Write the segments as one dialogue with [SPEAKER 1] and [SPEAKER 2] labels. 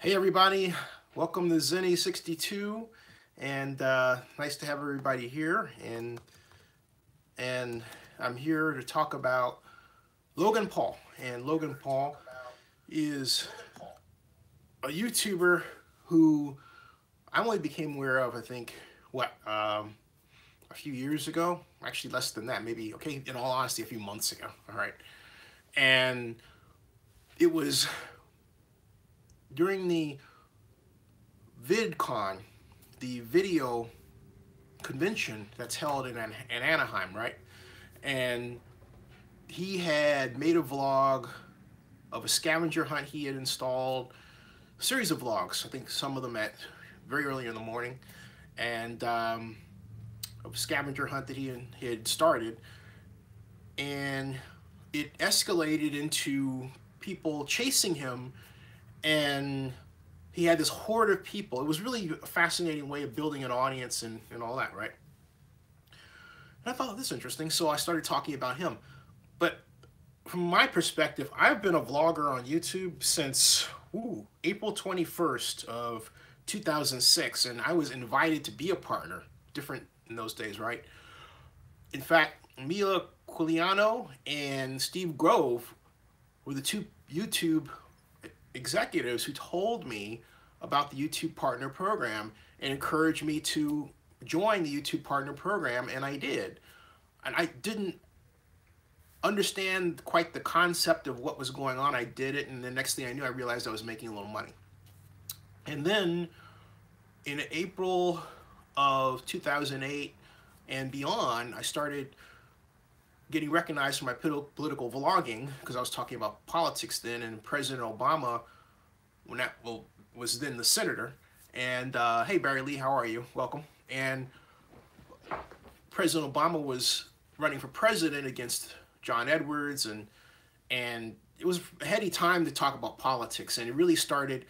[SPEAKER 1] Hey everybody, welcome to Zenny62, and nice to have everybody here. And I'm here to talk about Logan Paul. And Logan Paul is a YouTuber who I only became aware of, I think, a few years ago. Actually, less than that, maybe. Okay, in all honesty, a few months ago. All right, and it was during the VidCon, the video convention that's held in Anaheim, right? And he had made a vlog of a scavenger hunt he had installed, a series of vlogs, I think some of them at very early in the morning, and a scavenger hunt that he had started. And it escalated into people chasing him, and he had this horde of people. It was really a fascinating way of building an audience and all that, right? And I thought, this is interesting, so I started talking about him. But from my perspective, I've been a vlogger on YouTube since April 21st of 2006, and I was invited to be a partner. Different in those days, right? In fact, Mila Quiliano and Steve Grove were the two YouTube executives who told me about the YouTube Partner Program and encouraged me to join the YouTube Partner Program, and I did. And I didn't understand quite the concept of what was going on. I did it, and the next thing I knew, I realized I was making a little money. And then in April of 2008 and beyond, I started getting recognized for my political vlogging because I was talking about politics then, and President Obama, was then the senator, and hey Barry Lee, how are you? Welcome. And President Obama was running for president against John Edwards, and it was a heady time to talk about politics, and it really started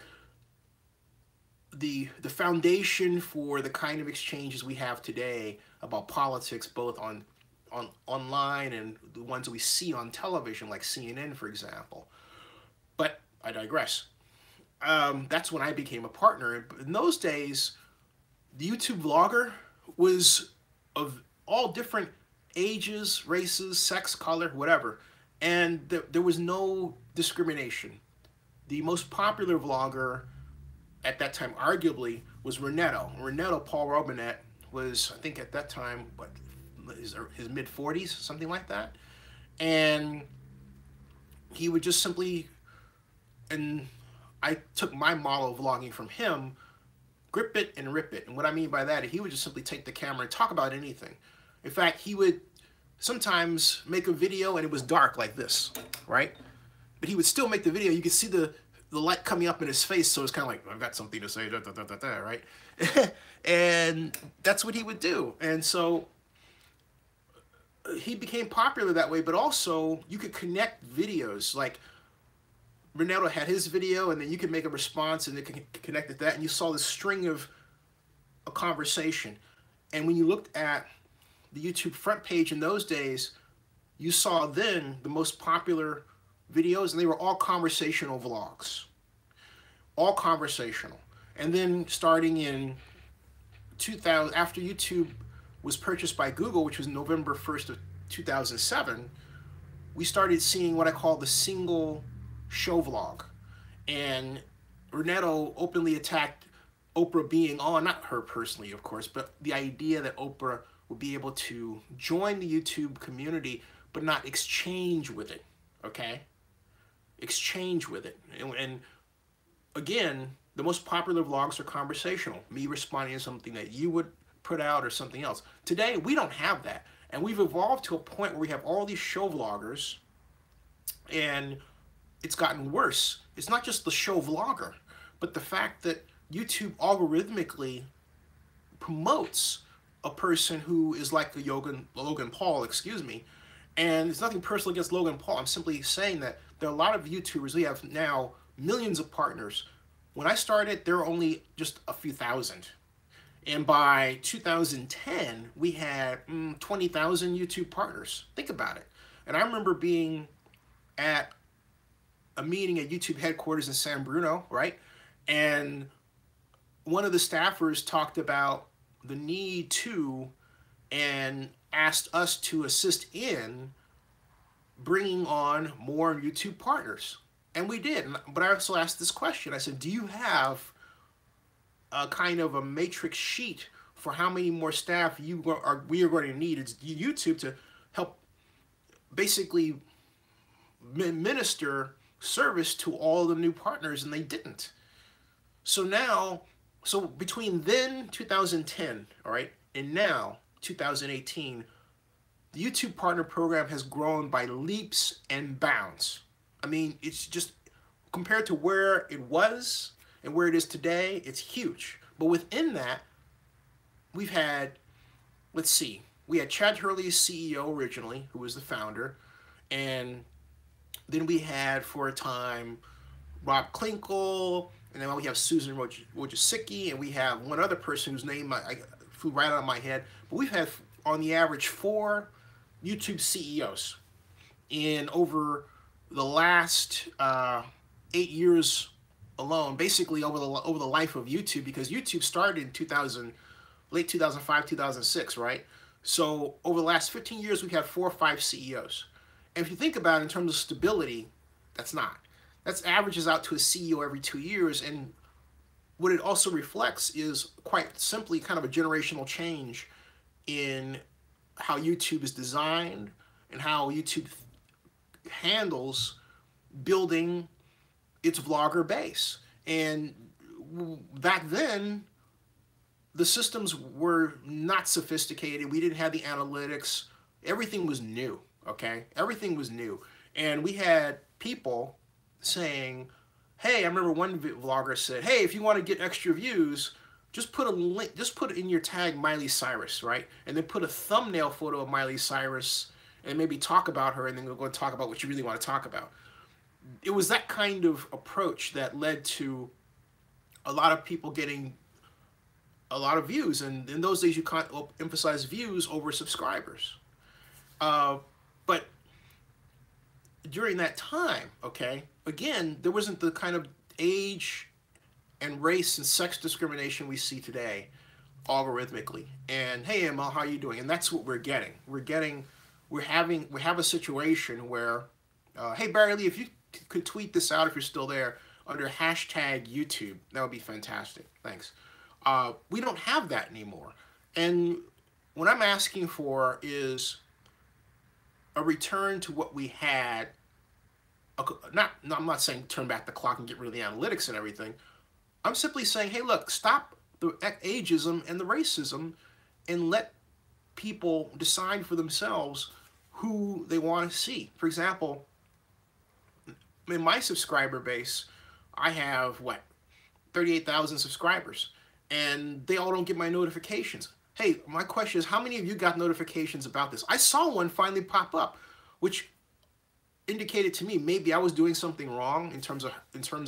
[SPEAKER 1] the foundation for the kind of exchanges we have today about politics, both online and the ones we see on television, like CNN, for example. But I digress. That's when I became a partner. In those days, the YouTube vlogger was of all different ages, races, sex, color, whatever. And there was no discrimination. The most popular vlogger at that time, arguably, was Renato Paul Robinette was, I think at that time, what, his mid-40s, something like that. And he would just simply, and I took my model of vlogging from him, grip it and rip it. And what I mean by that, he would just simply take the camera and talk about anything. In fact, he would sometimes make a video and it was dark like this, right? But he would still make the video. You could see the light coming up in his face, so it's kind of like, I've got something to say, right? And that's what he would do. And so he became popular that way, but also you could connect videos. Like Renato had his video, and then you could make a response and it could connect to that, and you saw this string of a conversation. And when you looked at the YouTube front page in those days, you saw then the most popular videos, and they were all conversational vlogs. All conversational. And then starting in 2000, after YouTube was purchased by Google, which was November 1st of 2007, we started seeing what I call the single show vlog. And Renato openly attacked Oprah being on, not her personally, of course, but the idea that Oprah would be able to join the YouTube community, but not exchange with it, okay? Exchange with it. And again, the most popular vlogs are conversational. Me responding to something that you would put out or something else. Today, we don't have that. And we've evolved to a point where we have all these show vloggers, and it's gotten worse. It's not just the show vlogger, but the fact that YouTube algorithmically promotes a person who is like a Logan Paul, excuse me. And it's nothing personal against Logan Paul. I'm simply saying that there are a lot of YouTubers. We have now millions of partners. When I started, there were only just a few thousand. And by 2010, we had 20,000 YouTube partners. Think about it. And I remember being at a meeting at YouTube headquarters in San Bruno, right? And one of the staffers talked about the need to, and asked us to assist in bringing on more YouTube partners. And we did. But I also asked this question. I said, do you have a kind of a matrix sheet for how many more staff we are going to need as YouTube to help basically minister service to all the new partners? And they didn't. So now, so between then 2010, all right, and now 2018, the YouTube Partner Program has grown by leaps and bounds. I mean, it's just, compared to where it was and where it is today, it's huge. But within that, we've had, let's see, we had Chad Hurley as CEO originally, who was the founder, and then we had, for a time, Rob Klinkle, and then we have Susan Wojcicki, and we have one other person whose name I flew right out of my head. But we've had, on the average, 4 YouTube CEOs in over the last 8 years alone, basically over the life of YouTube, because YouTube started in late 2005, 2006, right? So over the last 15 years, we've had 4 or 5 CEOs. And if you think about it in terms of stability, that's not. That averages out to a CEO every 2 years. And what it also reflects is quite simply kind of a generational change in how YouTube is designed and how YouTube handles building its vlogger base. And back then, the systems were not sophisticated. We didn't have the analytics. Everything was new, okay? Everything was new. And we had people saying, hey, I remember one vlogger said, hey, if you want to get extra views, just put a link, just put in your tag Miley Cyrus, right? And then put a thumbnail photo of Miley Cyrus and maybe talk about her, and then we'll go and talk about what you really want to talk about. It was that kind of approach that led to a lot of people getting a lot of views. And in those days, you can't emphasize views over subscribers. But during that time, okay, again, there wasn't the kind of age and race and sex discrimination we see today, algorithmically. And hey, ML, how are you doing? And that's what we're getting. We have a situation where, hey, Barry Lee, if you could tweet this out if you're still there under #YouTube, that would be fantastic. Thanks. We don't have that anymore. And what I'm asking for is a return to what we had. I'm not saying turn back the clock and get rid of the analytics and everything. I'm simply saying, hey, look, stop the ageism and the racism and let people decide for themselves who they want to see. For example, in my subscriber base, I have, 38,000 subscribers, and they all don't get my notifications. Hey, my question is, how many of you got notifications about this? I saw one finally pop up, which indicated to me maybe I was doing something wrong in terms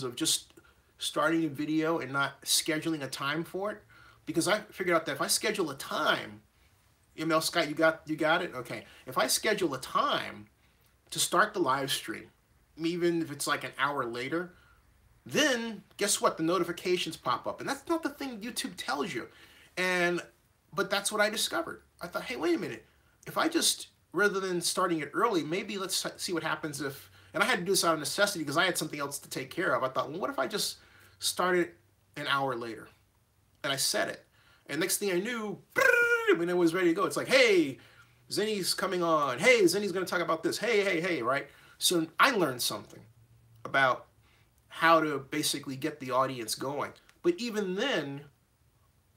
[SPEAKER 1] of just starting a video and not scheduling a time for it, because I figured out that if I schedule a time, ML Scott, you got it? Okay. If I schedule a time to start the live stream, even if it's like an hour later, then guess what? The notifications pop up. And that's not the thing YouTube tells you. But that's what I discovered. I thought, hey, wait a minute. If I just, rather than starting it early, maybe let's see what happens if, and I had to do this out of necessity because I had something else to take care of. I thought, well, what if I just started an hour later? And I set it. And next thing I knew, when it was ready to go, it's like, hey, Zenny's coming on. Hey, Zenny's going to talk about this. Hey, right? So I learned something about how to basically get the audience going. But even then,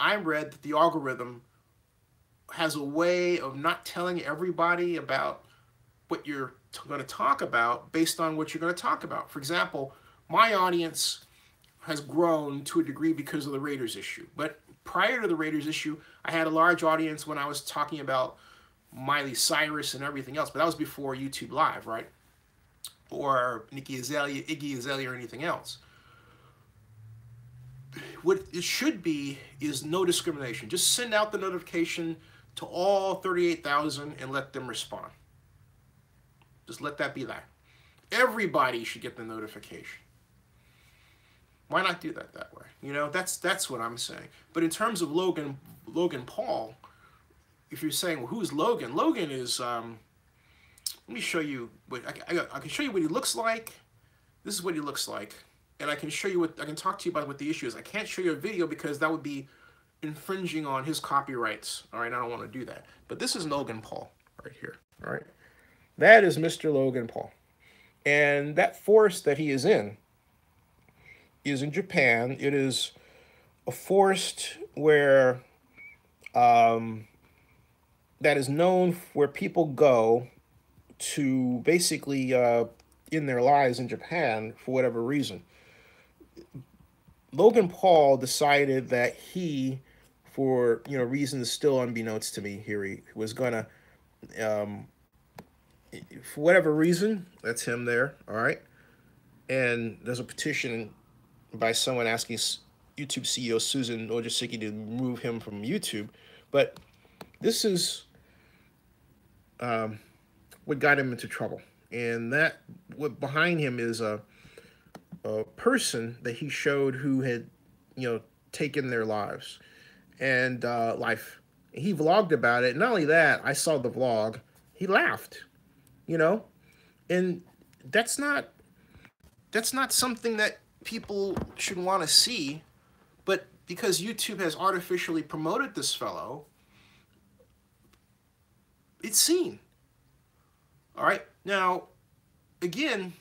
[SPEAKER 1] I read that the algorithm has a way of not telling everybody about what you're going to talk about based on what you're going to talk about. For example, my audience has grown to a degree because of the Raiders issue. But prior to the Raiders issue, I had a large audience when I was talking about Miley Cyrus and everything else. But that was before YouTube Live, right? Or Iggy Azalea, or anything else. What it should be is no discrimination. Just send out the notification to all 38,000 and let them respond. Just let that be that. Everybody should get the notification. Why not do that way? You know, that's what I'm saying. But in terms of Logan Paul, if you're saying, well, who's Logan? Logan is let me show you what I can show you what he looks like. This is what he looks like, and I can show you what I can talk to you about what the issue is. I can't show you a video because that would be infringing on his copyrights. All right, I don't want to do that. But this is Logan Paul right here. All right, that is Mr. Logan Paul, and that forest that he is in Japan. It is a forest where that is known where people go to basically end their lives in Japan for whatever reason. Logan Paul decided that he, for reasons still unbeknownst to me here, he was gonna, for whatever reason, that's him there, all right. And there's a petition by someone asking YouTube CEO Susan Wojcicki to remove him from YouTube, but this is what got him into trouble, and that what behind him is a person that he showed who had taken their lives and life. He vlogged about it. Not only that, I saw the vlog. He laughed, and that's not something that people should want to see. But because YouTube has artificially promoted this fellow, it's seen. All right. Now, again,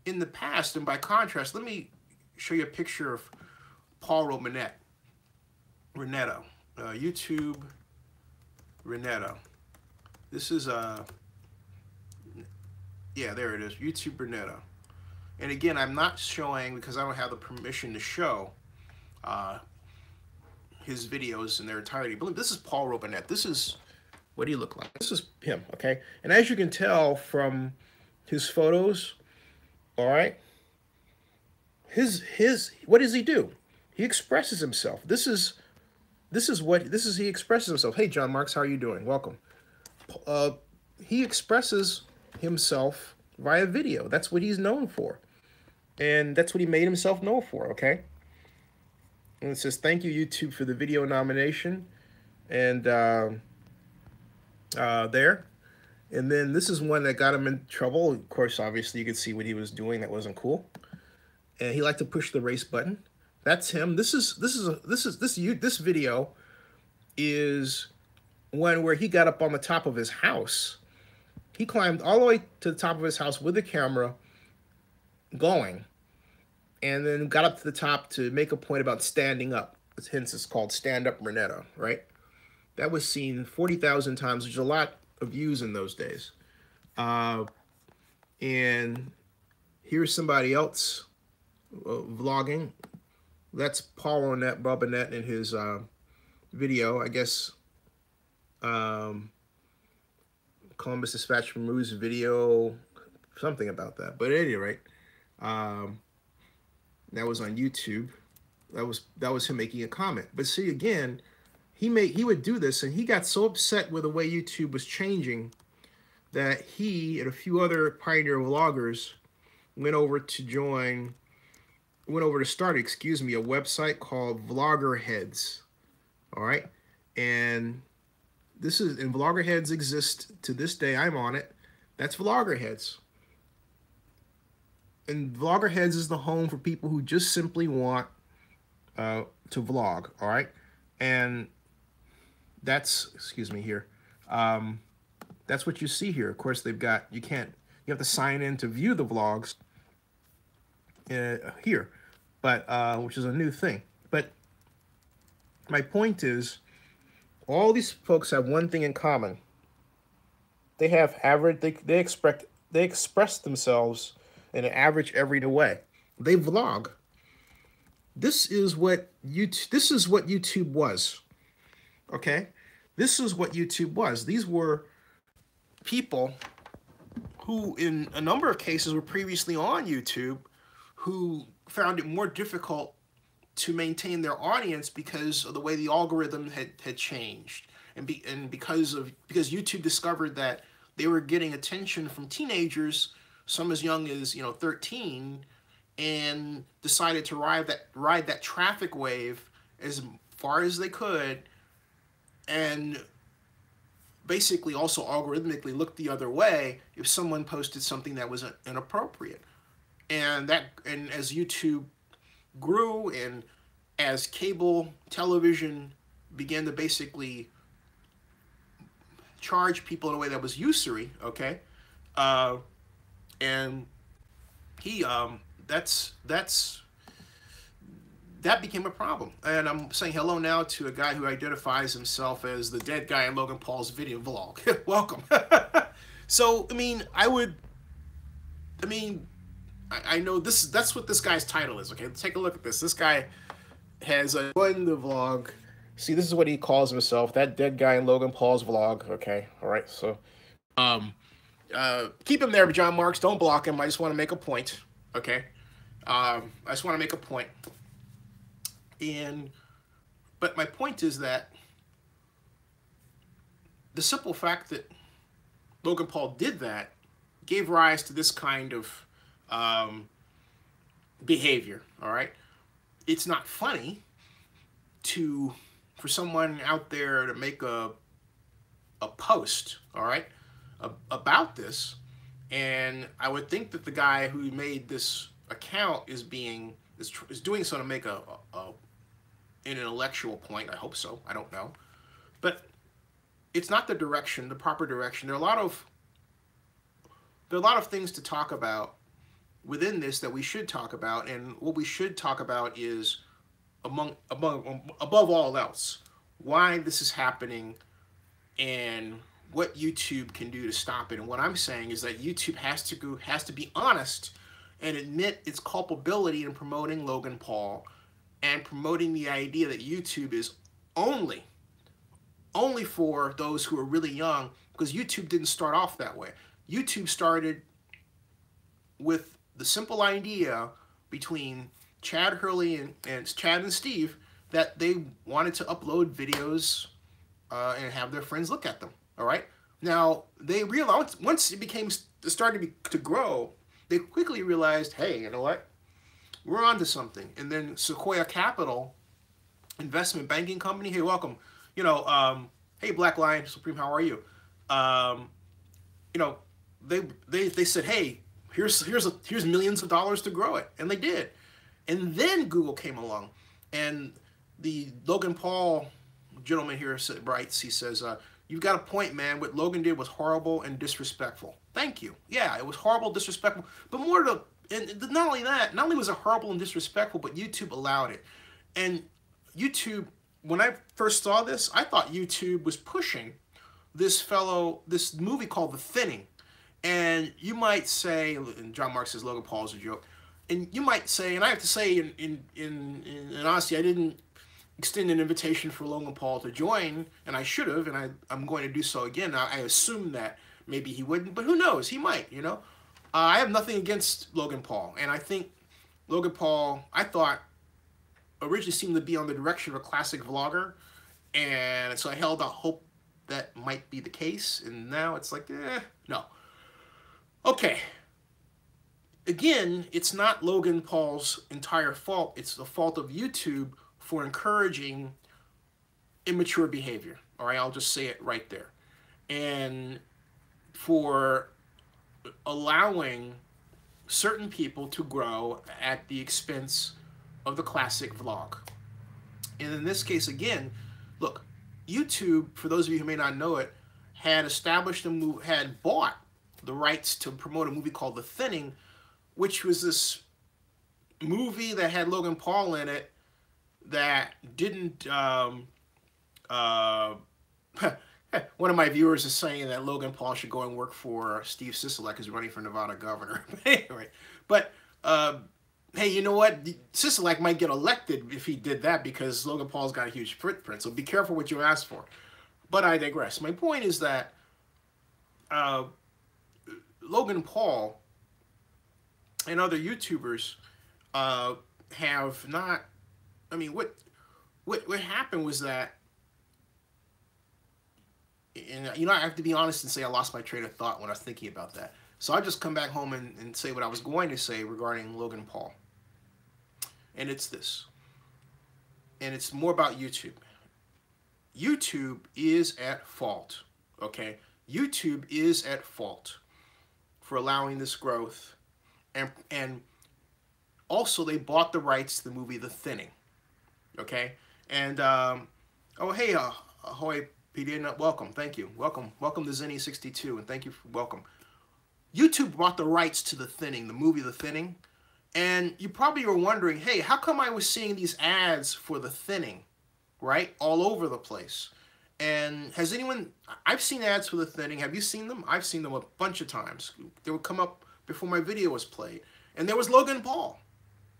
[SPEAKER 1] in the past, and by contrast, let me show you a picture of Paul Renetto. YouTube Renetto. This is yeah, there it is. YouTube Renetto. And again, I'm not showing because I don't have the permission to show his videos in their entirety. But this is Paul Renetto. This is what he looked like. This is him, okay? And as you can tell from his photos, all right, what does he do? He expresses himself. He expresses himself. Hey, John Marks, how are you doing? Welcome. He expresses himself via video. That's what he's known for. And that's what he made himself known for, okay? And it says, thank you, YouTube, for the video nomination. And there. And then this is one that got him in trouble. Of course, obviously, you could see what he was doing that wasn't cool. And he liked to push the race button. That's him. This video is one where he got up on the top of his house. He climbed all the way to the top of his house with the camera going, and then got up to the top to make a point about standing up. Hence, it's called Stand Up Renetto, right? That was seen 40,000 times, which is a lot of views in those days. And here's somebody else vlogging. That's Paul Renetto in his video. I guess Columbus Dispatch removes video, something about that. But at any rate, that was on YouTube. That was him making a comment. But see, again, he would do this, and he got so upset with the way YouTube was changing that he and a few other pioneer vloggers went over to start, a website called Vlogger Heads. All right, and Vlogger Heads exists to this day. I'm on it. That's Vlogger Heads. And Vlogger Heads is the home for people who just simply want to vlog. All right, and that's that's what you see here. Of course, they've got you have to sign in to view the vlogs here, but which is a new thing. But my point is, all these folks have one thing in common. They have average. They express themselves in an average, everyday way. They vlog. This is what YouTube was. Okay, this is what YouTube was. These were people who, in a number of cases, were previously on YouTube, who found it more difficult to maintain their audience because of the way the algorithm had changed, and because YouTube discovered that they were getting attention from teenagers, some as young as 13, and decided to ride that traffic wave as far as they could, and basically also algorithmically look the other way if someone posted something that was inappropriate. And as YouTube grew, and as cable television began to basically charge people in a way that was usury, okay, and he that became a problem. And I'm saying hello now to a guy who identifies himself as the dead guy in Logan Paul's video vlog. Welcome. So, I know that's what this guy's title is, okay? Let's take a look at this. This guy has joined the vlog. See, this is what he calls himself, that dead guy in Logan Paul's vlog, okay? All right, so keep him there, John Marks. Don't block him. I just want to make a point, okay? I just want to make a point. But my point is that the simple fact that Logan Paul did that gave rise to this kind of behavior, all right? It's not funny for someone out there to make a post, all right, about this, and I would think that the guy who made this account is doing so to make an intellectual point. I hope so. I don't know, but it's not the proper direction. There are a lot of things to talk about within this that we should talk about, and what we should talk about is above all else, why this is happening and what YouTube can do to stop it. And what I'm saying is that YouTube has to be honest and admit its culpability in promoting Logan Paul and promoting the idea that YouTube is only for those who are really young, because YouTube didn't start off that way. YouTube started with the simple idea between Chad Hurley and Chad and Steve that they wanted to upload videos and have their friends look at them. All right. Now they realized once it started to grow, they quickly realized, hey, you know what? We're onto something. And then Sequoia Capital investment banking company, hey, welcome. Hey, Black Lion Supreme, how are you? They said, hey, here's millions of dollars to grow it, and they did. And then Google came along, and the Logan Paul gentleman here writes, he says, you've got a point, man. What Logan did was horrible and disrespectful. Thank you. Yeah, it was horrible, disrespectful. But and not only that, not only was it horrible and disrespectful, but YouTube allowed it. And YouTube, when I first saw this, I thought YouTube was pushing this movie called The Thinning. And you might say, and John Mark says Logan Paul is a joke, and you might say, and I have to say, in honesty, I didn't extend an invitation for Logan Paul to join, and I should have, and I'm going to do so again. Now, I assume that maybe he wouldn't, but who knows? He might, I have nothing against Logan Paul, and I think Logan Paul, I thought, originally seemed to be on the direction of a classic vlogger, and so I held out hope that might be the case, and now it's like, no. Okay. Again, it's not Logan Paul's entire fault. It's the fault of YouTube for encouraging immature behavior. All right, I'll just say it right there. And for allowing certain people to grow at the expense of the classic vlog. And in this case, again, look, YouTube, for those of you who may not know it, had bought the rights to promote a movie called The Thinning, which was this movie that had Logan Paul in it that didn't... one of my viewers is saying that Logan Paul should go and work for Steve Sisolak, who's running for Nevada governor. Anyway, but hey, you know what? Sisolak might get elected if he did that because Logan Paul's got a huge footprint, so be careful what you ask for. But I digress. My point is that Logan Paul and other YouTubers have not... I mean, what happened was that, and I have to be honest and say I lost my train of thought when I was thinking about that. So I'll just come back home and say what I was going to say regarding Logan Paul. and it's this. And it's more about YouTube. YouTube is at fault, okay? YouTube is at fault for allowing this growth. And also they bought the rights to the movie The Thinning, okay? And, oh, hey, ahoy, PD, welcome, thank you. Welcome to Zenny62, and thank you for welcome. YouTube bought the rights to The Thinning, the movie The Thinning, and you probably were wondering, hey, how come I was seeing these ads for The Thinning, right, all over the place? And has anyone, I've seen ads for The Thinning, have you seen them? I've seen them a bunch of times. They would come up before my video was played. And there was Logan Paul,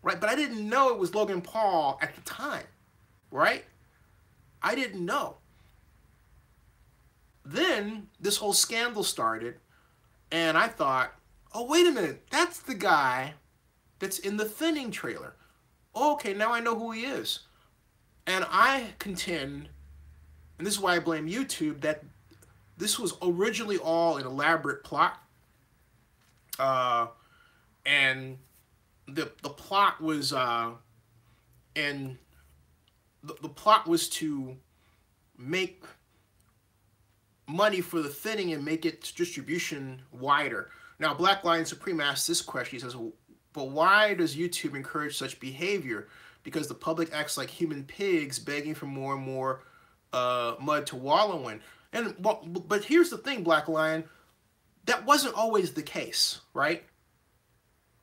[SPEAKER 1] right? But I didn't know it was Logan Paul at the time, right? I didn't know. Then this whole scandal started, and I thought, oh, wait a minute, that's the guy that's in the Thinning trailer. Oh, okay, now I know who he is. And I contend, and this is why I blame YouTube, that this was originally all an elaborate plot. And the plot was, the plot was to make money for The Thinning and make its distribution wider. Now, Black Lion Supreme asks this question. He says, but why does YouTube encourage such behavior? Because the public acts like human pigs begging for more and more mud to wallow in. And but here's the thing, Black Lion, that wasn't always the case, right?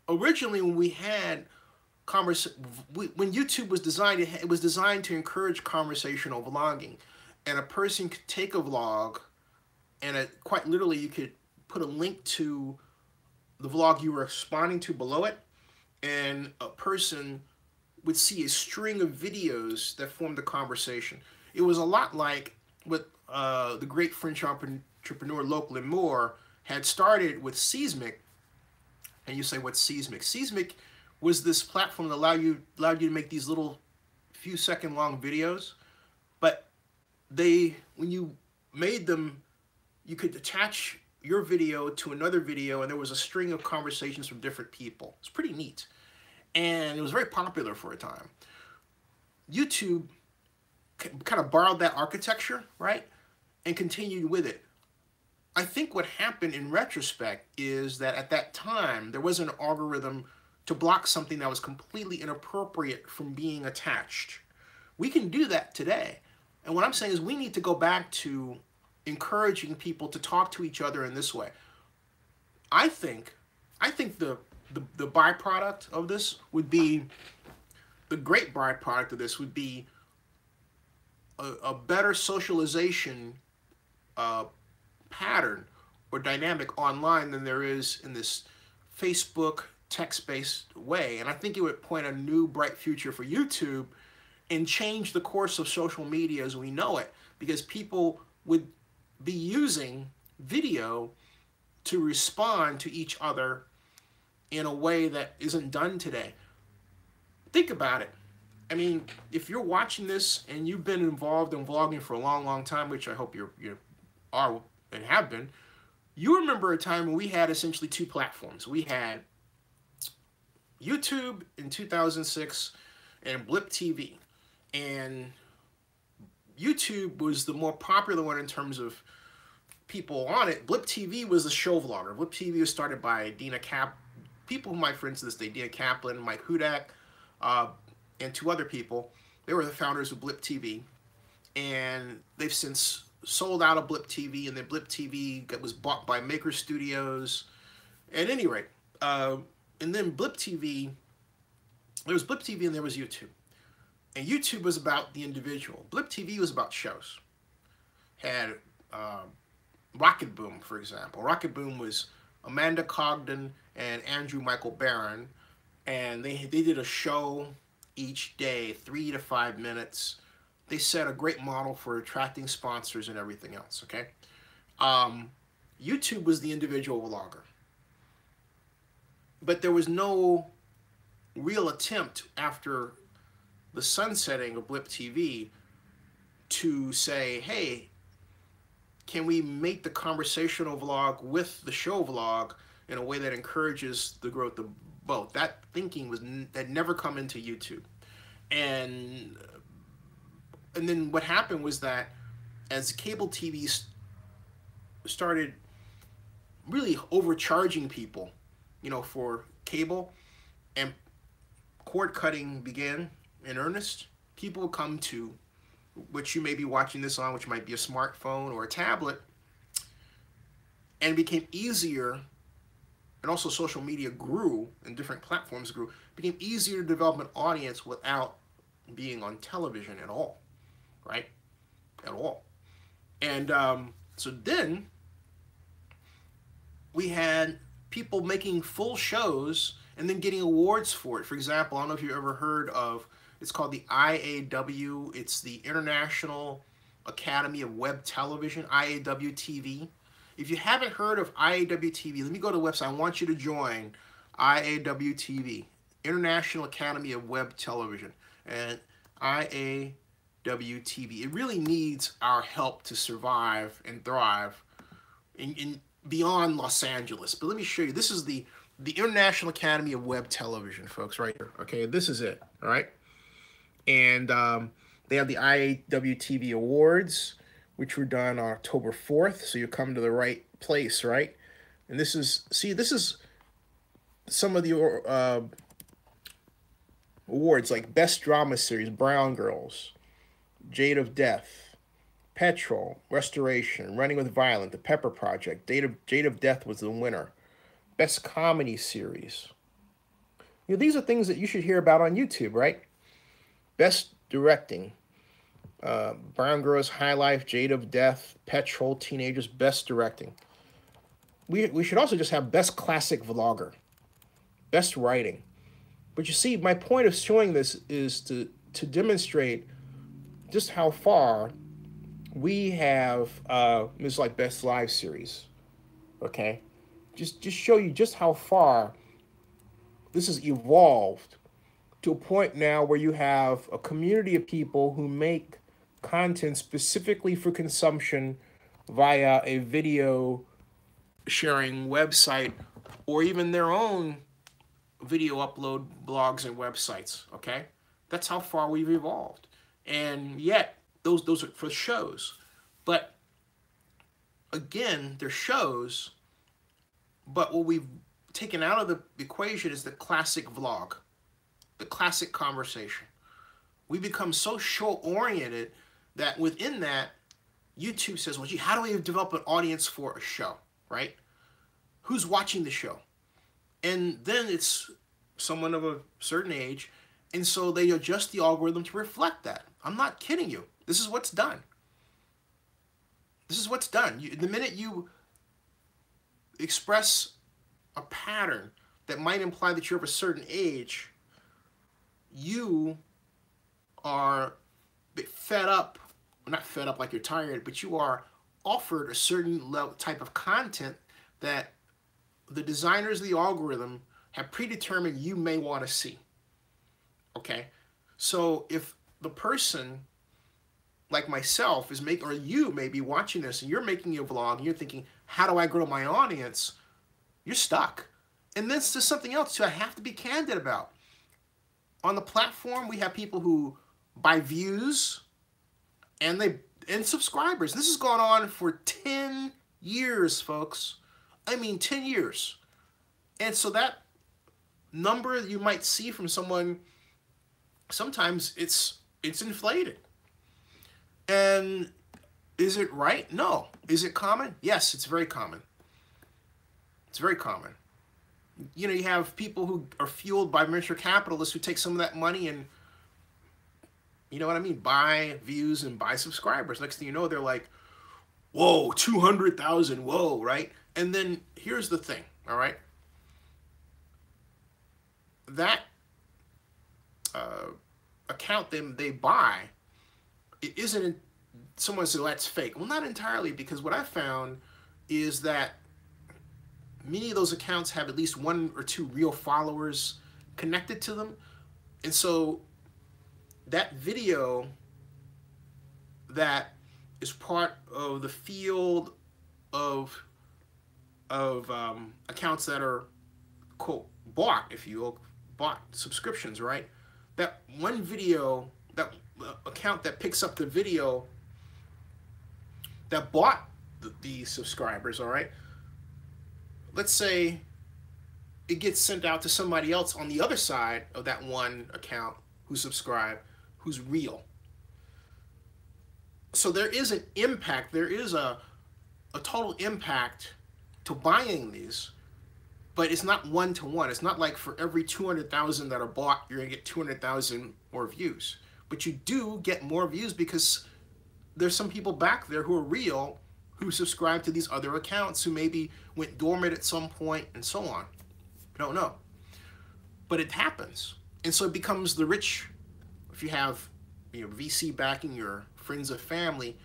[SPEAKER 1] Originally, when we had when YouTube was designed, it was designed to encourage conversational vlogging, and a person could take a vlog, and quite literally, you could put a link to the vlog you were responding to below it, and a person would see a string of videos that formed a conversation. It was a lot like what the great French entrepreneur Logan Moore had started with Seismic. And you say, what's Seismic? Seismic was this platform that allowed you to make these little few second long videos, but when you made them, you could attach your video to another video, and there was a string of conversations from different people. It's pretty neat. And it was very popular for a time. YouTube kind of borrowed that architecture, right, and continued with it. I think what happened in retrospect is that at that time, there was an algorithm to block something that was completely inappropriate from being attached. We can do that today. And what I'm saying is we need to go back to encouraging people to talk to each other in this way. I think the byproduct of this would be, the great byproduct of this would be a better socialization pattern or dynamic online than there is in this Facebook text-based way. And I think it would point a new bright future for YouTube and change the course of social media as we know it, because people would be using video to respond to each other in a way that isn't done today. Think about it. I mean, if you're watching this and you've been involved in vlogging for a long, long time, which I hope you are and have been, you remember a time when we had essentially two platforms. We had YouTube in 2006 and Blip TV. And YouTube was the more popular one in terms of people on it. Blip TV was the show vlogger. Blip TV was started by Dina Cap, people who might, for instance, Dina Kaplan, Mike Hudak, and two other people. They were the founders of Blip TV. And they've since sold out of Blip TV, and then Blip TV was bought by Maker Studios. At any rate, and then Blip TV, there was Blip TV and there was YouTube. And YouTube was about the individual. Blip TV was about shows. Had Rocket Boom, for example. Rocket Boom was Amanda Cogden and Andrew Michael Barron, and they did a show each day, 3 to 5 minutes. They set a great model for attracting sponsors and everything else, okay? YouTube was the individual vlogger. But there was no real attempt after the sunsetting of Blip TV to say, hey, can we make the conversational vlog with the show vlog in a way that encourages the growth of both. That thinking had never come into YouTube. And then what happened was that as cable TV started really overcharging people, for cable, and cord cutting began in earnest, people would come to which you may be watching this on, which might be a smartphone or a tablet, and it became easier, and also social media grew and different platforms grew, it became easier to develop an audience without being on television at all, right? At all. And so then we had people making full shows and then getting awards for it. For example, I don't know if you've ever heard of, it's called the IAW. It's the International Academy of Web Television, IAW TV. If you haven't heard of IAW TV, let me go to the website. I want you to join IAW TV, International Academy of Web Television, and IAW TV. It really needs our help to survive and thrive in beyond Los Angeles. But let me show you. This is the International Academy of Web Television, folks, right here. Okay, this is it, all right? And they have the IAW TV Awards, which were done on October 4th, so you come to the right place, right? And this is, see, this is some of the awards, like Best Drama Series, Brown Girls, Jade of Death, Petrol, Restoration, Running with Violence, The Pepper Project, Jade of Death was the winner. Best Comedy Series. These are things that you should hear about on YouTube, right? Best Directing. Brown Girls, High Life, Jade of Death, Petrol, Teenagers, Best Directing. We should also just have Best Classic Vlogger. Best Writing. But you see, my point of showing this is to demonstrate just how far we have, this is like Best Live Series, okay? Just show you just how far this has evolved to a point now where you have a community of people who make content specifically for consumption via a video sharing website or even their own video upload blogs and websites, okay? That's how far we've evolved. And yet, those are for shows. But again, they're shows, but what we've taken out of the equation is the classic vlog, the classic conversation. We become so show-oriented that within that, YouTube says, well, gee, how do we develop an audience for a show, right? Who's watching the show? And then it's someone of a certain age, and so they adjust the algorithm to reflect that. I'm not kidding you. This is what's done. This is what's done. The minute you express a pattern that might imply that you're of a certain age, you are fed up, not fed up like you're tired, but you are offered a certain type of content that the designers of the algorithm have predetermined you may want to see. Okay? So if the person like myself is making, or you may be watching this and you're making a vlog and you're thinking, how do I grow my audience? You're stuck. And this is something else too I have to be candid about. On the platform, we have people who buy views and subscribers. This has gone on for 10 years, folks. I mean, 10 years. And so that number you might see from someone, sometimes it's inflated. And is it right? No. Is it common? Yes, it's very common. It's very common. You know, you have people who are fueled by venture capitalists who take some of that money and, you know what I mean, buy views and buy subscribers. Next thing you know, they're like, whoa, 200,000, whoa, right? And then here's the thing, all right? That account they buy, it isn't, someone said, well, that's fake. Well, not entirely, because what I found is that many of those accounts have at least 1 or 2 real followers connected to them. And so that video that is part of the field of accounts that are, quote, bought, if you will, bought subscriptions, right? That one video, that account that picks up the video that bought the subscribers, all right? Let's say it gets sent out to somebody else on the other side of that one account who subscribed, who's real. So there is an impact, there is a total impact to buying these, but it's not one-to-one. It's not like for every 200,000 that are bought, you're gonna get 200,000 more views. But you do get more views because there's some people back there who are real, who subscribe to these other accounts, who maybe went dormant at some point and so on. Don't know. But it happens. And so it becomes the rich, if you have, you know, VC backing, your friends or family,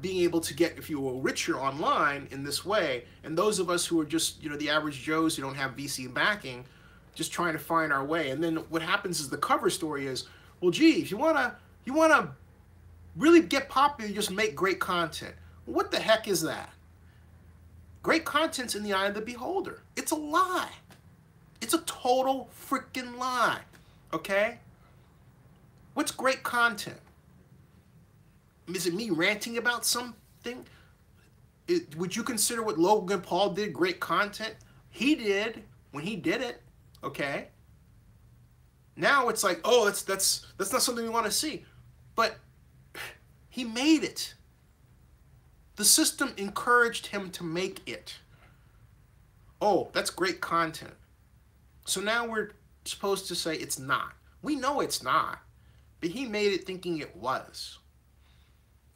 [SPEAKER 1] being able to get, if you will, richer online in this way, and those of us who are just, you know, the average Joes who don't have VC backing, just trying to find our way. And then what happens is the cover story is, well, gee, if you wanna really get popular, you just make great content. What the heck is that? Great content's in the eye of the beholder. It's a lie. It's a total freaking lie. Okay? What's great content? Is it me ranting about something? Would you consider what Logan Paul did great content? He did when he did it. Okay? Now it's like, oh, that's not something we want to see. But he made it. The system encouraged him to make it. Oh, that's great content. So now we're supposed to say it's not. We know it's not, but he made it thinking it was.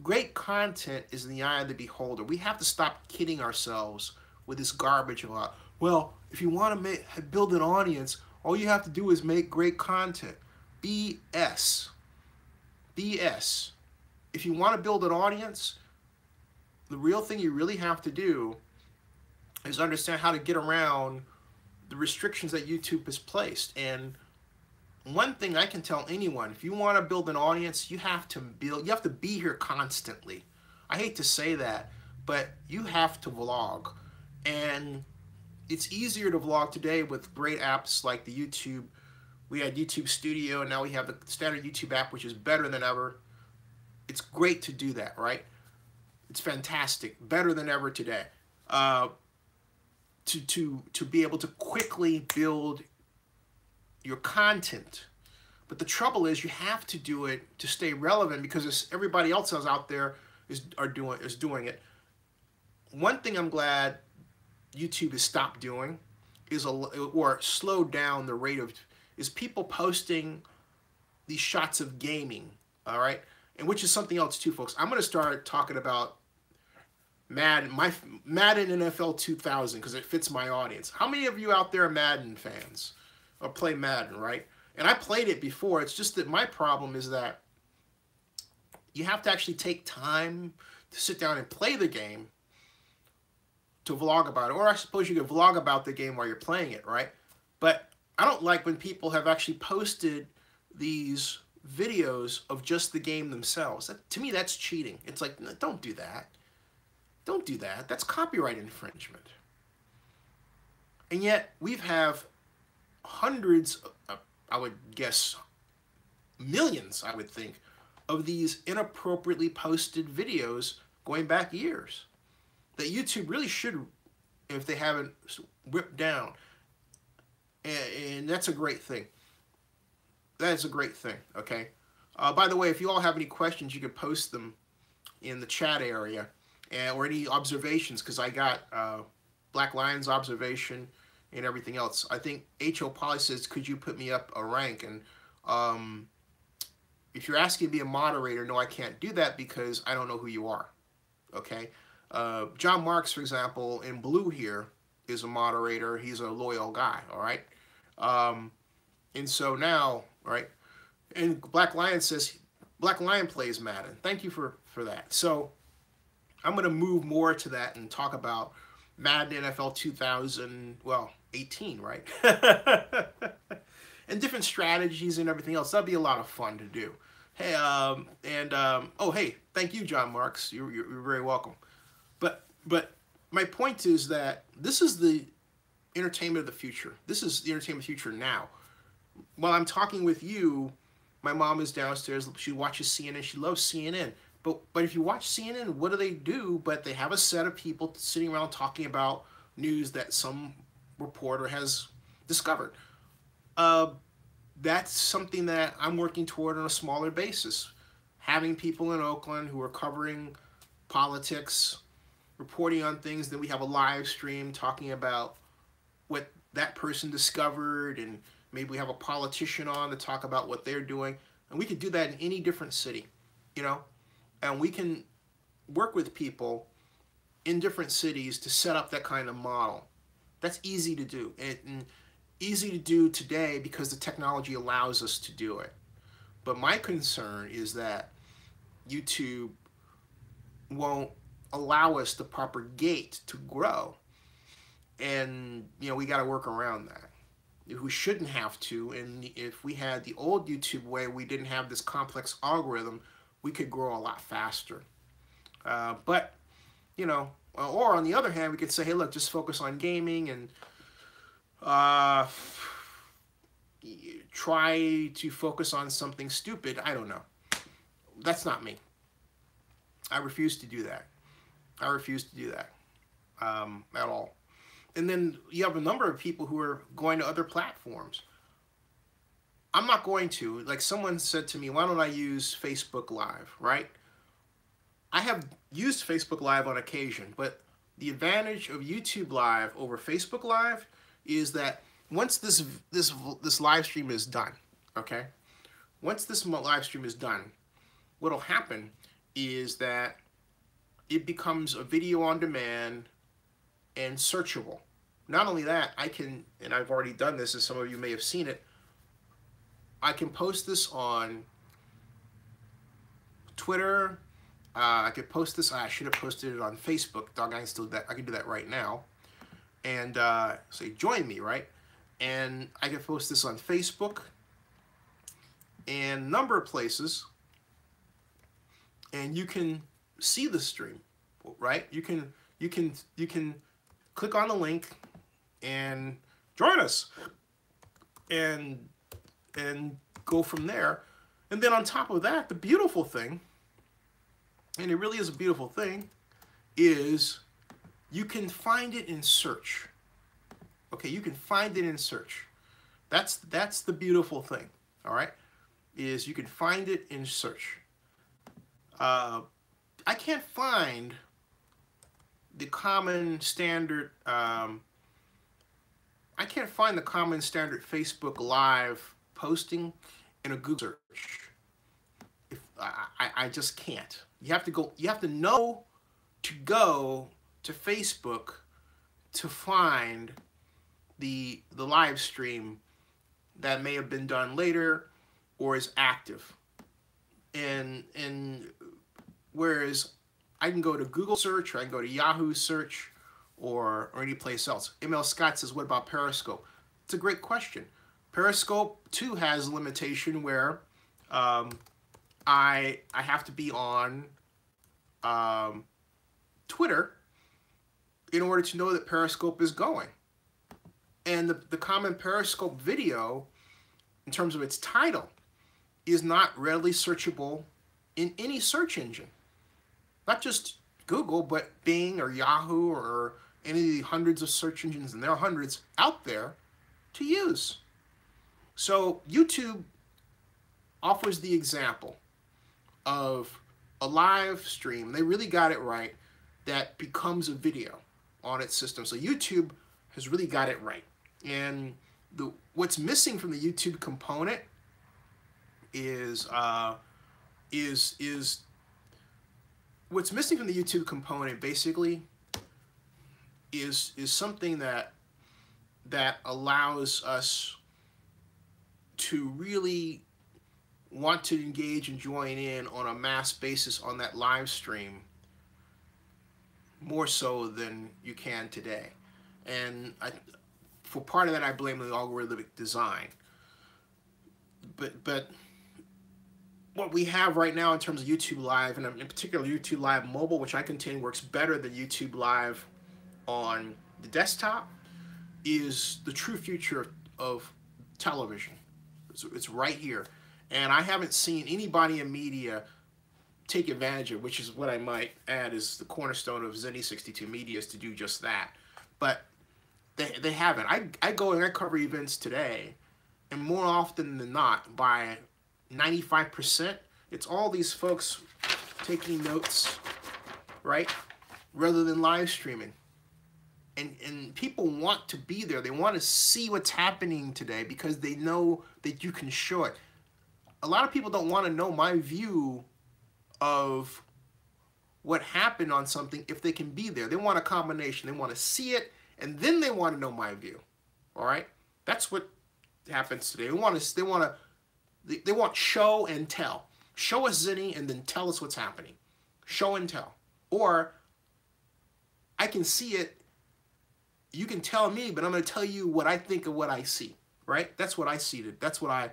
[SPEAKER 1] Great content is in the eye of the beholder. We have to stop kidding ourselves with this garbage about, well, if you want to build an audience, all you have to do is make great content. BS. BS. If you want to build an audience, the real thing you really have to do is understand how to get around the restrictions that YouTube has placed. And one thing I can tell anyone, if you want to build an audience, you have to be here constantly. I hate to say that, but you have to vlog. And it's easier to vlog today with great apps like the YouTube. We had YouTube Studio, and now we have the standard YouTube app, which is better than ever. It's great to do that, right? It's fantastic, better than ever today. To be able to quickly build your content. But the trouble is you have to do it to stay relevant because everybody else out there is doing it. One thing I'm glad YouTube has stopped doing is or slowed down the rate of is people posting these shots of gaming, all right? And which is something else too, folks. I'm going to start talking about Madden NFL 2000 because it fits my audience. How many of you out there are Madden fans or play Madden, right? And I played it before. It's just that my problem is that you have to actually take time to sit down and play the game to vlog about it. Or I suppose you could vlog about the game while you're playing it, right? But I don't like when people have actually posted these videos of just the game themselves. To me, that's cheating. It's like, no, don't do that. Don't do that. That's copyright infringement. And yet, we have hundreds, I would guess millions, I would think, of these inappropriately posted videos going back years that YouTube really should, if they haven't, whipped down. And that's a great thing. That is a great thing, okay? By the way, if you all have any questions, you could post them in the chat area or any observations, because I got Black Lion's observation and everything else. I think H.O. Poly says, could you put me up a rank? And if you're asking to be a moderator, no, I can't do that because I don't know who you are, okay? John Marks, for example, in blue here, is a moderator. He's a loyal guy, all right? And so now, right, and Black Lion says, Black Lion plays Madden. Thank you for that. So I'm going to move more to that and talk about Madden NFL 2018, right? And different strategies and everything else. That'd be a lot of fun to do. Hey, oh, hey, thank you, John Marks. You're very welcome. But my point is that this is the entertainment of the future. This is the entertainment of the future now. While I'm talking with you, my mom is downstairs. She watches CNN. She loves CNN. But if you watch CNN, what do they do? But they have a set of people sitting around talking about news that some reporter has discovered. That's something that I'm working toward on a smaller basis. Having people in Oakland who are covering politics, reporting on things. Then we have a live stream talking about what that person discovered, and maybe we have a politician on to talk about what they're doing. And we could do that in any different city, you know? And we can work with people in different cities to set up that kind of model. That's easy to do. And easy to do today because the technology allows us to do it. But my concern is that YouTube won't allow us to propagate to grow. And, you know, we got to work around that. We shouldn't have to. And if we had the old YouTube way, we didn't have this complex algorithm, we could grow a lot faster. But, you know, or on the other hand, we could say, hey, look, just focus on gaming and try to focus on something stupid. I don't know. That's not me. I refuse to do that. I refuse to do that at all. And then you have a number of people who are going to other platforms. I'm not going to. Like someone said to me, why don't I use Facebook Live, right? I have used Facebook Live on occasion, but the advantage of YouTube Live over Facebook Live is that once this live stream is done, okay? Once this live stream is done, what'll happen is that it becomes a video on demand and searchable. Not only that, I can, and I've already done this, and some of you may have seen it, I can post this on Twitter. I could post this. I should have posted it on Facebook. Dog, I can still do that. I can do that right now. And say, join me, right? And I can post this on Facebook and a number of places. And you can see the stream, right? You can click on the link and join us and go from there. And then on top of that, the beautiful thing, and it really is a beautiful thing, is you can find it in search. Okay, you can find it in search. That's the beautiful thing, all right, is you can find it in search. I can't find the common standard, I can't find the common standard Facebook Live posting in a Google search. I just can't. You have to know to go to Facebook to find the live stream that may have been done later or is active. And whereas I can go to Google search, or I can go to Yahoo search, or any place else. ML Scott says, what about Periscope? It's a great question. Periscope too has a limitation where I have to be on Twitter in order to know that Periscope is going. And the common Periscope video, in terms of its title, is not readily searchable in any search engine. Not just Google, but Bing or Yahoo or any of the hundreds of search engines, and there are hundreds out there to use. So YouTube offers the example of a live stream, they really got it right, that becomes a video on its system. So YouTube has really got it right. And what's missing from the YouTube component is what's missing from the YouTube component basically is something that allows us to really want to engage and join in on a mass basis on that live stream more so than you can today. And for part of that, I blame the algorithmic design. But what we have right now in terms of YouTube Live, and in particular YouTube Live Mobile, which I contend works better than YouTube Live on the desktop is the true future of television. It's right here. And I haven't seen anybody in media take advantage of, which is what I might add is the cornerstone of Zenny62 Media, is to do just that. But they haven't. I go and I cover events today, and more often than not, by 95%, it's all these folks taking notes, right, rather than live streaming. And people want to be there. They want to see what's happening today because they know that you can show it. A lot of people don't want to know my view of what happened on something if they can be there. They want a combination. They want to see it, and then they want to know my view. All right? That's what happens today. They want show and tell. Show us Zenny and then tell us what's happening. Show and tell. Or I can see it, you can tell me, but I'm going to tell you what I think of what I see, right? That's what I see. That's what I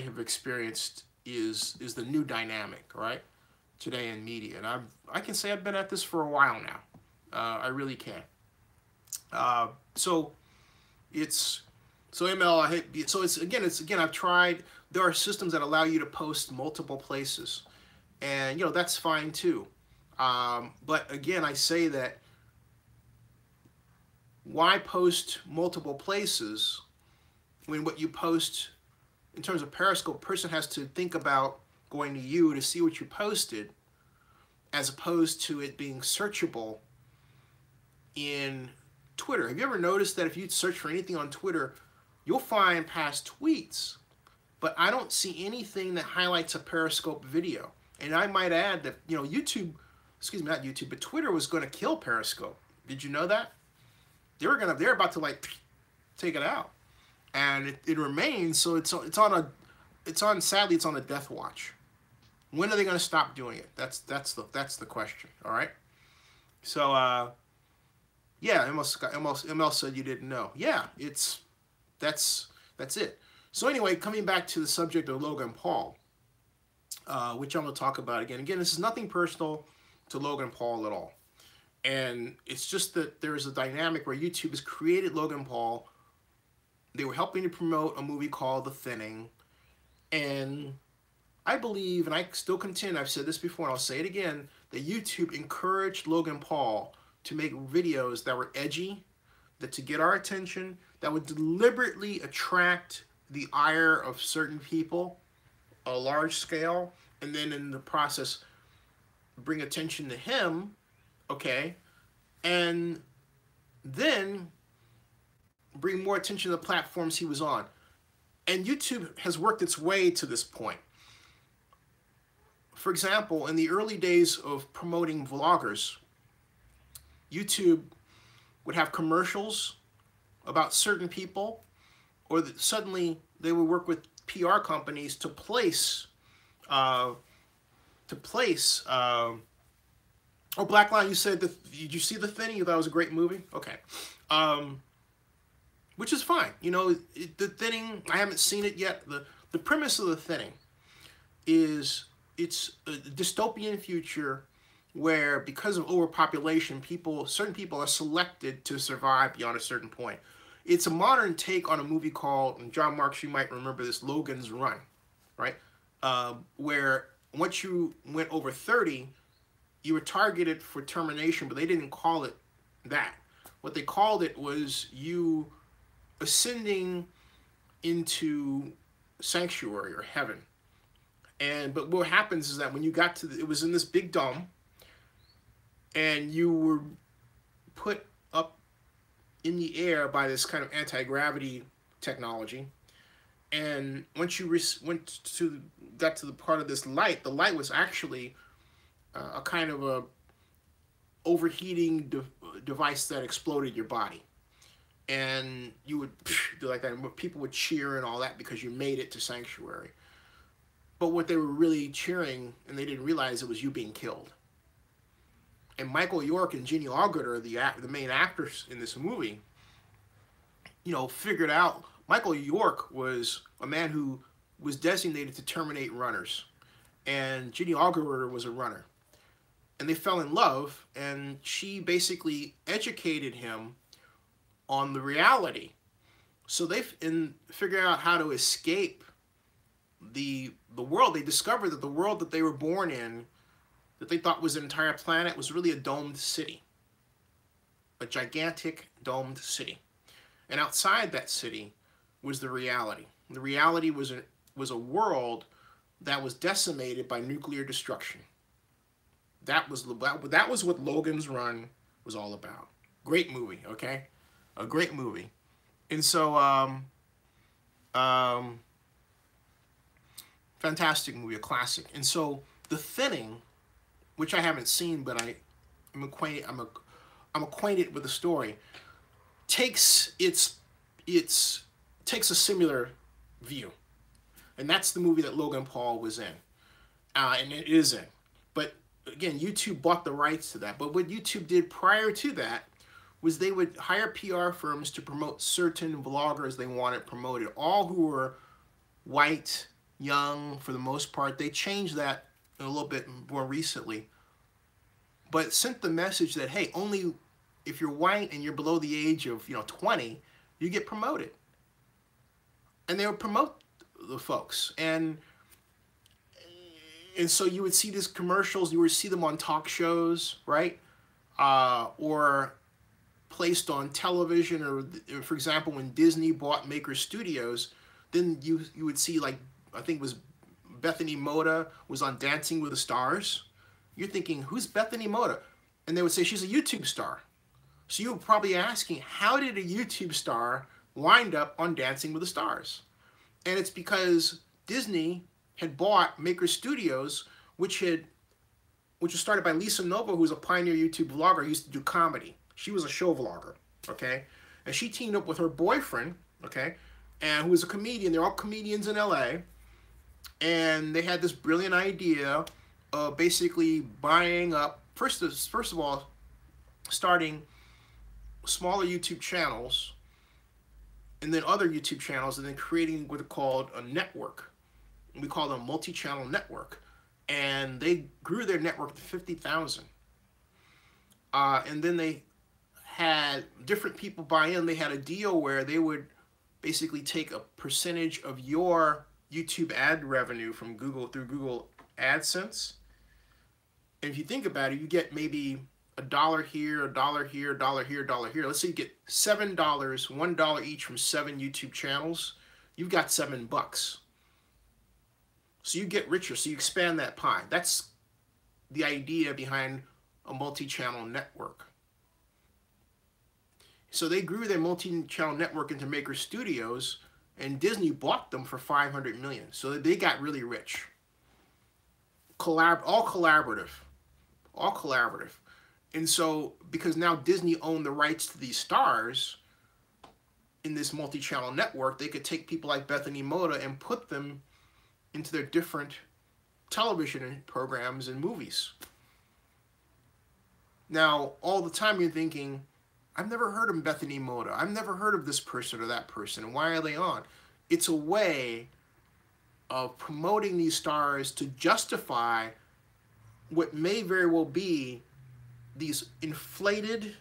[SPEAKER 1] have experienced is the new dynamic, right? Today in media, and I can say I've been at this for a while now. I really can. So I've tried. There are systems that allow you to post multiple places, and that's fine too. But again, I say that why post multiple places when what you post in terms of Periscope, a person has to think about going to you to see what you posted, as opposed to it being searchable in Twitter. Have you ever noticed that if you search for anything on Twitter, you'll find past tweets, but I don't see anything that highlights a Periscope video. And I might add that, YouTube, excuse me, not YouTube, but Twitter was going to kill Periscope. Did you know that? They're about to take it out. And it remains, so sadly it's on a death watch. When are they going to stop doing it? That's the question. All right. So yeah, ML said you didn't know. Yeah, that's it. So anyway, coming back to the subject of Logan Paul, which I'm going to talk about again. Again, this is nothing personal to Logan Paul at all, and it's just that there is a dynamic where YouTube has created Logan Paul. They were helping to promote a movie called The Thinning, and I believe, and I still contend, I've said this before and I'll say it again, that YouTube encouraged Logan Paul to make videos that were edgy, that to get our attention, that would deliberately attract the ire of certain people, a large scale, and then in the process bring attention to him, okay, and then bring more attention to the platforms he was on. And YouTube has worked its way to this point. For example, in the early days of promoting vloggers, YouTube would have commercials about certain people, or that suddenly they would work with PR companies to place oh, Black Line, you said, did you see The Thinning? You thought it was a great movie? Okay. Which is fine. The Thinning, I haven't seen it yet. The premise of The Thinning is it's a dystopian future where, because of overpopulation, certain people are selected to survive beyond a certain point. It's a modern take on a movie called, and John Marks, you might remember this, Logan's Run, right? Where once you went over 30, you were targeted for termination, but they didn't call it that. What they called it was you ascending into sanctuary or heaven. But what happens is that when you got to it was in this big dome, and you were put up in the air by this kind of anti-gravity technology. And once you got to the part of this light, the light was actually a kind of a overheating device that exploded your body. And you would do like that, and people would cheer and all that because you made it to sanctuary. But what they were really cheering, and they didn't realize, it was you being killed. And Michael York and Jeannie Algerter, the main actors in this movie, figured out Michael York was a man who was designated to terminate runners, and Jeannie Algerter was a runner. and they fell in love, and she basically educated him on the reality. So they, in figuring out how to escape the world, they discovered that the world that they were born in, that they thought was an entire planet, was really a domed city. A gigantic domed city. And outside that city was the reality. The reality was a world that was decimated by nuclear destruction. That was what Logan's Run was all about. Great movie, okay? A great movie. And so, fantastic movie, a classic. And so, The Thinning, which I haven't seen, but I'm acquainted with the story, takes takes a similar view, and that's the movie that Logan Paul was in, and it is in. But again, YouTube bought the rights to that. But what YouTube did prior to that was they would hire PR firms to promote certain vloggers they wanted promoted, all who were white, young for the most part. They changed that a little bit more recently, but it sent the message that, hey, only if you're white and you're below the age of 20, you get promoted. And they would promote the folks, and so you would see these commercials, you would see them on talk shows, right? Or placed on television, or for example, when Disney bought Maker Studios, then you would see, like, I think it was Bethany Moda was on Dancing with the Stars. You're thinking, who's Bethany Moda? And they would say she's a YouTube star. So you were probably asking, how did a YouTube star wind up on Dancing with the Stars? And it's because Disney had bought Maker Studios, which was started by Lisa Nova, who was a pioneer YouTube vlogger who used to do comedy. She was a show vlogger, okay? And she teamed up with her boyfriend, okay, and who was a comedian. They're all comedians in LA. And they had this brilliant idea of basically buying up, first of all, starting smaller YouTube channels, and then other YouTube channels, and then creating what are called a network. We call them multi-channel network. And they grew their network to 50,000. And then they had different people buy in. They had a deal where they would basically take a percentage of your YouTube ad revenue from Google through Google AdSense. And if you think about it, you get maybe $1 here, $1 here, $1 here, $1 here. Let's say you get $7, $1 each from 7 YouTube channels. You've got $7. So you get richer. So you expand that pie. That's the idea behind a multi-channel network. So they grew their multi-channel network into Maker Studios, and Disney bought them for $500 million. So they got really rich. All collaborative. And so, because now Disney owned the rights to these stars in this multi-channel network, they could take people like Bethany Moda and put them into their different television programs and movies. Now, all the time you're thinking, I've never heard of Bethany Moda. I've never heard of this person or that person. And why are they on? It's a way of promoting these stars to justify what may very well be these inflated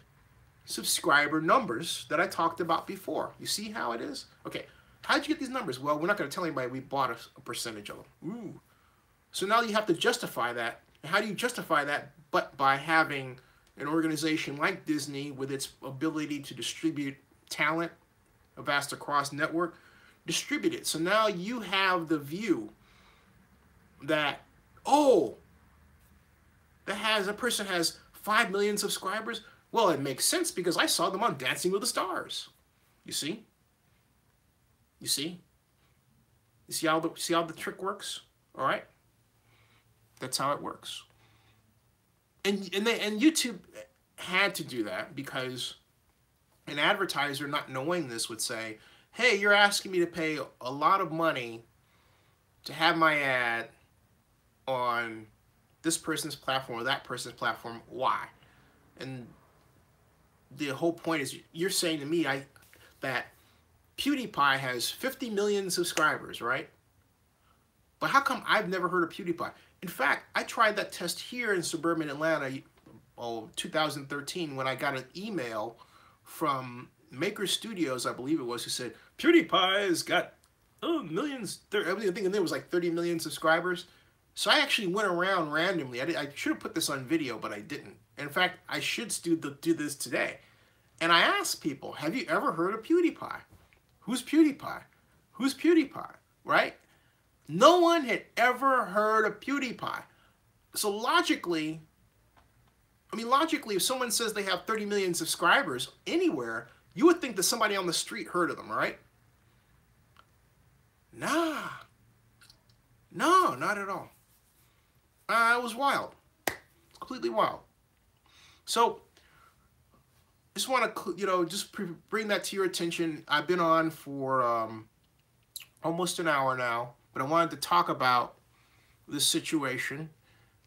[SPEAKER 1] subscriber numbers that I talked about before. You see how it is? Okay, how'd you get these numbers? Well, we're not going to tell anybody we bought a percentage of them. Ooh. So now you have to justify that. And how do you justify that? But by having an organization like Disney with its ability to distribute talent, a vast across network, distribute it. So now you have the view that, oh, a person has 5 million subscribers. Well, it makes sense because I saw them on Dancing with the Stars. You see? You see? You see how the trick works? All right? That's how it works. And YouTube had to do that because an advertiser not knowing this would say, hey, you're asking me to pay a lot of money to have my ad on this person's platform or that person's platform. Why? And the whole point is you're saying to me that PewDiePie has 50 million subscribers, right? But how come I've never heard of PewDiePie? In fact, I tried that test here in suburban Atlanta, 2013, when I got an email from Maker Studios, I believe it was, who said, PewDiePie has got millions, I think there was like 30 million subscribers. So I actually went around randomly. I should have put this on video, but I didn't. In fact, I should do this today. And I asked people, have you ever heard of PewDiePie? Who's PewDiePie? Who's PewDiePie? Right? No one had ever heard of PewDiePie. So logically, if someone says they have 30 million subscribers anywhere, you would think that somebody on the street heard of them, right? Nah. No, not at all. It was wild. It's completely wild. So, just want to, just bring that to your attention. I've been on for almost an hour now, but I wanted to talk about this situation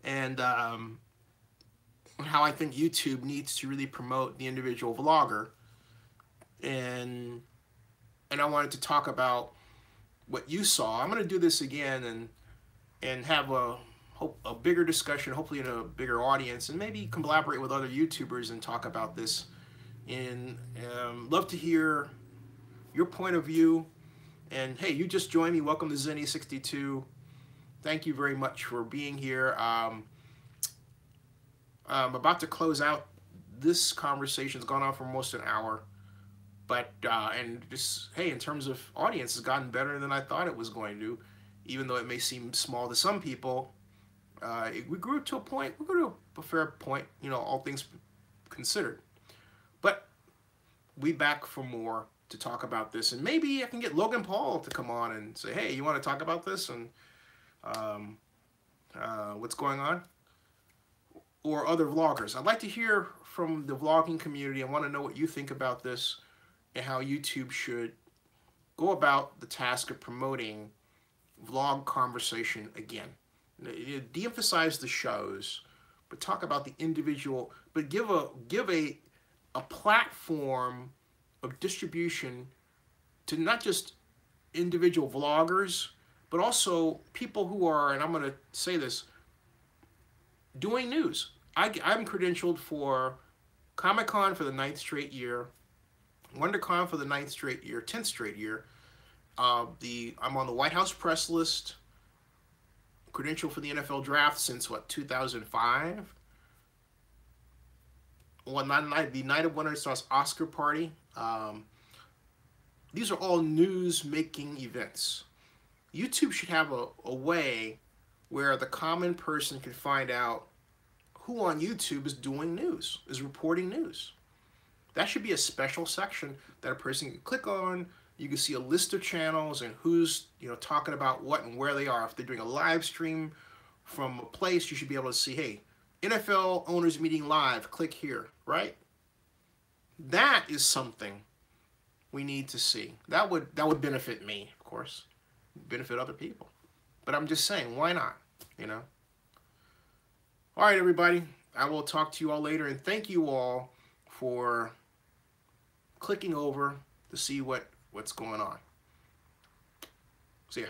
[SPEAKER 1] and how I think YouTube needs to really promote the individual vlogger. And I wanted to talk about what you saw. I'm going to do this again and have a bigger discussion, hopefully in a bigger audience, and maybe collaborate with other YouTubers and talk about this. And love to hear your point of view. And hey, you just joined me. Welcome to Zenny62. Thank you very much for being here. I'm about to close out. This conversation's gone on for almost an hour. But, and just, hey, in terms of audience, it's gotten better than I thought it was going to. Even though it may seem small to some people, we grew to a point, we grew to a fair point, all things considered. But we back for more to talk about this. And maybe I can get Logan Paul to come on and say, hey, you want to talk about this? And what's going on? Or other vloggers. I'd like to hear from the vlogging community. I want to know what you think about this and how YouTube should go about the task of promoting vlog conversation again. De-emphasize the shows, but talk about the individual, but give a platform of distribution to not just individual vloggers, but also people who are, and I'm going to say this, doing news. I'm credentialed for Comic-Con for the 9th straight year, WonderCon for the 9th straight year, 10th straight year. I'm on the White House press list, credentialed for the NFL draft since, 2005? Well, the Night of Wonder Stars Oscar party. These are all news-making events. YouTube should have a way where the common person can find out who on YouTube is doing news, is reporting news. That should be a special section that a person can click on. You can see a list of channels and who's talking about what and where they are. If they're doing a live stream from a place, you should be able to see, hey, NFL owners meeting live, click here, right? That is something we need to see. That would benefit me, of course, benefit other people. But I'm just saying, why not? All right, everybody. I will talk to you all later, and thank you all for clicking over to see what's going on. See ya.